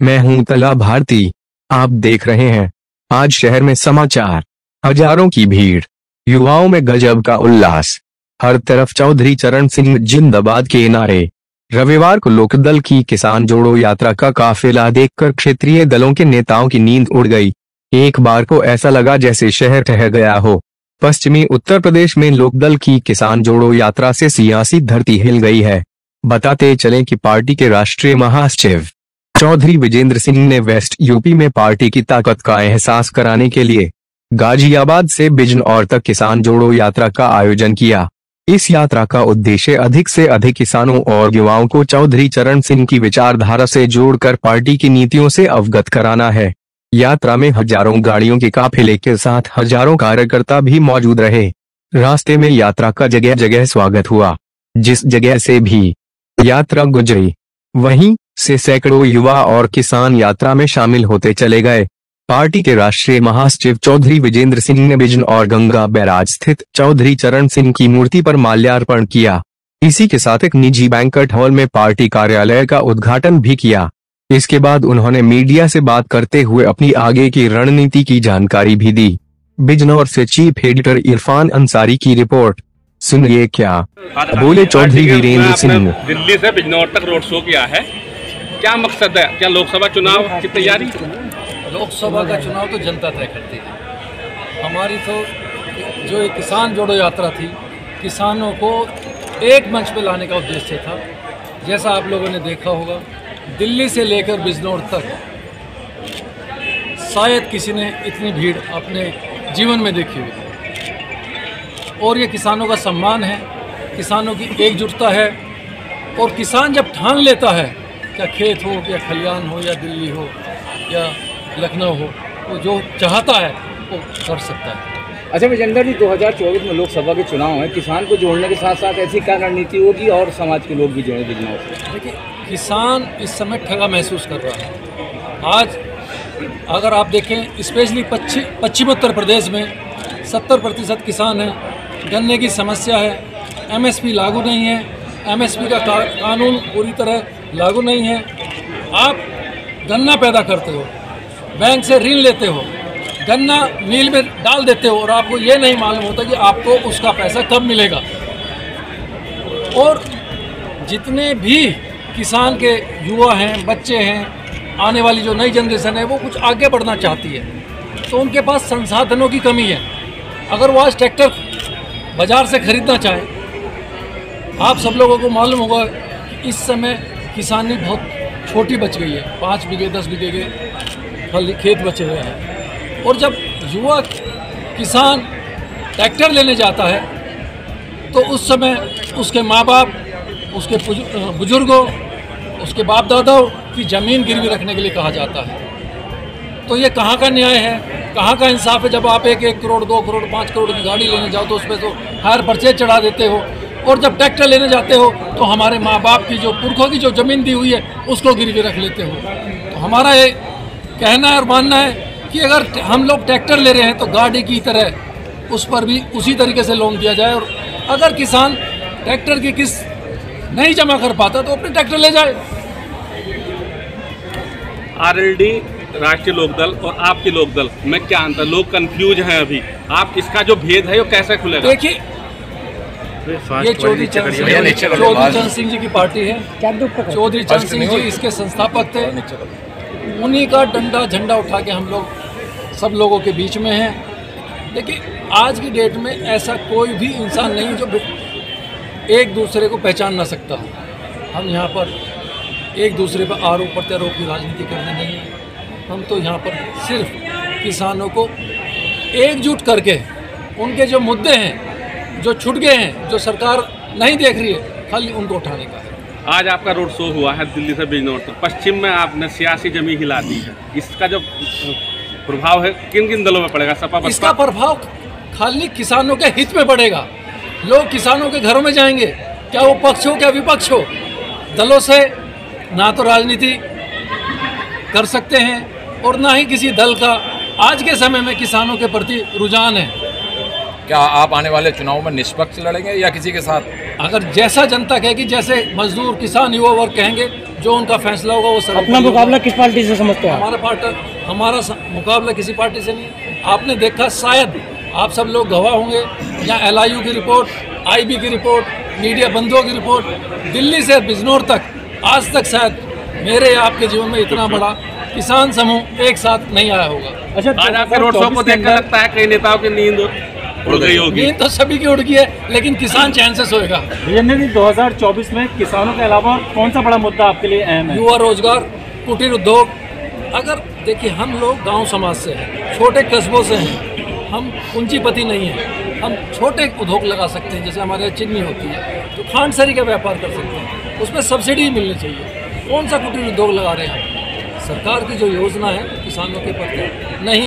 मैं हूं तला भारती। आप देख रहे हैं आज शहर में समाचार। हजारों की भीड़, युवाओं में गजब का उल्लास, हर तरफ चौधरी चरण सिंह जिंदाबाद के नारे। रविवार को लोकदल की किसान जोड़ो यात्रा का काफिला देखकर क्षेत्रीय दलों के नेताओं की नींद उड़ गई। एक बार को ऐसा लगा जैसे शहर ठहर गया हो। पश्चिमी उत्तर प्रदेश में लोकदल की किसान जोड़ो यात्रा से सियासी धरती हिल गई है। बताते चलें कि पार्टी के राष्ट्रीय महासचिव चौधरी विजेंद्र सिंह ने वेस्ट यूपी में पार्टी की ताकत का एहसास कराने के लिए गाजियाबाद से बिजनौर तक किसान जोड़ो यात्रा का आयोजन किया। इस यात्रा का उद्देश्य अधिक से अधिक किसानों और युवाओं को चौधरी चरण सिंह की विचारधारा से जोड़कर पार्टी की नीतियों से अवगत कराना है। यात्रा में हजारों गाड़ियों के काफिले के साथ हजारों कार्यकर्ता भी मौजूद रहे। रास्ते में यात्रा का जगह जगह स्वागत हुआ। जिस जगह से भी यात्रा गुजरी वहीं से सैकड़ों युवा और किसान यात्रा में शामिल होते चले गए। पार्टी के राष्ट्रीय महासचिव चौधरी विजेंद्र सिंह ने बिजनौर गंगा बैराज स्थित चौधरी चरण सिंह की मूर्ति पर माल्यार्पण किया। इसी के साथ एक निजी बैंक्वेट हॉल में पार्टी कार्यालय का उद्घाटन भी किया। इसके बाद उन्होंने मीडिया से बात करते हुए अपनी आगे की रणनीति की जानकारी भी दी। बिजनौर से चीफ एडिटर इरफान अंसारी की रिपोर्ट। सुनिए क्या बोले चौधरी वीरेंद्र सिंह। दिल्ली से बिजनौर तक रोड शो किया है, क्या मकसद है? क्या लोकसभा चुनाव की तैयारी? लोकसभा का चुनाव तो जनता तय करती है। हमारी तो जो एक किसान जोड़ो यात्रा थी, किसानों को एक मंच पर लाने का उद्देश्य था। जैसा आप लोगों ने देखा होगा, दिल्ली से लेकर बिजनौर तक शायद किसी ने इतनी भीड़ अपने जीवन में देखी होगी। और ये किसानों का सम्मान है, किसानों की एकजुटता है। और किसान जब ठान लेता है, क्या खेत हो या खलियान हो या दिल्ली हो या लखनऊ हो, वो जो चाहता है वो कर सकता है। अच्छा विजेंद्र जी, 2024 में लोकसभा के चुनाव हैं, किसान को जोड़ने के साथ साथ ऐसी क्या रणनीति होगी और समाज के लोग भी जोड़े बिजनौर से? देखिए, किसान इस समय ठगा महसूस कर रहा है। आज अगर आप देखें, स्पेशली पश्चिम उत्तर प्रदेश में 70% किसान हैं। गन्ने की समस्या है, एमएसपी लागू नहीं है, एमएसपी का कानून पूरी तरह लागू नहीं है। आप गन्ना पैदा करते हो, बैंक से ऋण लेते हो, गन्ना मिल में डाल देते हो और आपको ये नहीं मालूम होता कि आपको उसका पैसा कब मिलेगा। और जितने भी किसान के युवा हैं, बच्चे हैं, आने वाली जो नई जनरेशन है, वो कुछ आगे बढ़ना चाहती है, तो उनके पास संसाधनों की कमी है। अगर वो आज ट्रैक्टर बाज़ार से खरीदना चाहे, आप सब लोगों को मालूम होगा कि इस समय किसानी बहुत छोटी बच गई है। 5 बीघे 10 बीघे के खाली खेत बचे हुए हैं। और जब युवा किसान ट्रैक्टर लेने जाता है तो उस समय उसके माँ बाप, उसके बुजुर्गों, उसके बाप दादाओं की ज़मीन गिरवी रखने के लिए कहा जाता है। तो ये कहाँ का न्याय है, कहाँ का इंसाफ है? जब आप 1 करोड़ 2 करोड़ 5 करोड़ की गाड़ी लेने जाओ तो उस पर तो हायर परचेज चढ़ा देते हो, और जब ट्रैक्टर लेने जाते हो तो हमारे माँ बाप की जो पुरखों की जो ज़मीन दी हुई है उसको गिरवी रख लेते हो। तो हमारा ये कहना है और मानना है कि अगर हम लोग ट्रैक्टर ले रहे हैं तो गाड़ी की तरह उस पर भी उसी तरीके से लोन दिया जाए। और अगर किसान ट्रैक्टर की किस्त नहीं जमा कर पाता तो अपने ट्रैक्टर ले जाए। आरएलडी राष्ट्रीय लोकदल और आपकी लोकदल में क्या अंतर? लोग कंफ्यूज हैं अभी। आप इसका जो भेद है वो कैसे खुलेगा? देखिए, ये चौधरी चरण सिंह जी की पार्टी है। चौधरी चरण सिंह जी इसके संस्थापक थे। उन्हीं का डंडा झंडा उठा के हम लोग सब लोगों के बीच में हैं। देखिए, आज की डेट में ऐसा कोई भी इंसान नहीं जो एक दूसरे को पहचान ना सकता हो। हम यहाँ पर एक दूसरे पर आरोप प्रत्यारोप की राजनीति करने नहीं है। हम तो यहाँ पर सिर्फ किसानों को एकजुट करके उनके जो मुद्दे हैं, जो छूट गए हैं, जो सरकार नहीं देख रही है, खाली उनको उठाने का है। आज आपका रोड शो हुआ है दिल्ली से बिजनौर तक। पश्चिम में आपने सियासी जमीन हिला दी है। इसका जो प्रभाव है किन किन दलों में पड़ेगा? सपा बसपा? इसका प्रभाव खाली किसानों के हित में पड़ेगा। लोग किसानों के घरों में जाएंगे, क्या वो पक्ष हो क्या विपक्ष हो। दलों से ना तो राजनीति कर सकते हैं और ना ही किसी दल का आज के समय में किसानों के प्रति रुझान है। क्या आप आने वाले चुनाव में निष्पक्ष लड़ेंगे या किसी के साथ? अगर जैसा जनता कहेगी, जैसे मजदूर, किसान, युवा वर्ग कहेंगे, जो उनका फैसला होगा वो सर्वोपरि अपना मुकाबला किस पार्टी से समझते हैं? हमारा मुकाबला किसी पार्टी से नहीं। आपने देखा, शायद आप सब लोग गवाह होंगे, यहाँ LIU की रिपोर्ट, IB की रिपोर्ट, मीडिया बंधुओं की रिपोर्ट, दिल्ली से बिजनौर तक आज तक शायद मेरे आपके जीवन में इतना बड़ा किसान समूह एक साथ नहीं आया होगा। अच्छा, आज आपके रोड शो को देखकर लगता है कई नेताओं की नींद उड़ गई होगी। नींद तो सभी की उड़ गई है, लेकिन किसान चैन से सोएगा। भैया जी, 2024 में किसानों के अलावा कौन सा बड़ा मुद्दा आपके लिए अहम है? युवा रोजगार, कुटीर उद्योग। अगर देखिए, हम लोग गांव समाज से हैं, छोटे कस्बों से हैं, हम पूंजीपति नहीं हैं, हम छोटे उद्योग लगा सकते हैं। जैसे हमारे यहाँ चिन्नी होती है तो खांडसरी का व्यापार कर सकते हैं, उसमें सब्सिडी मिलनी चाहिए। कौन सा कुटीर उद्योग लगा रहे हैं? सरकार की जो योजना है किसानों के प्रति नहीं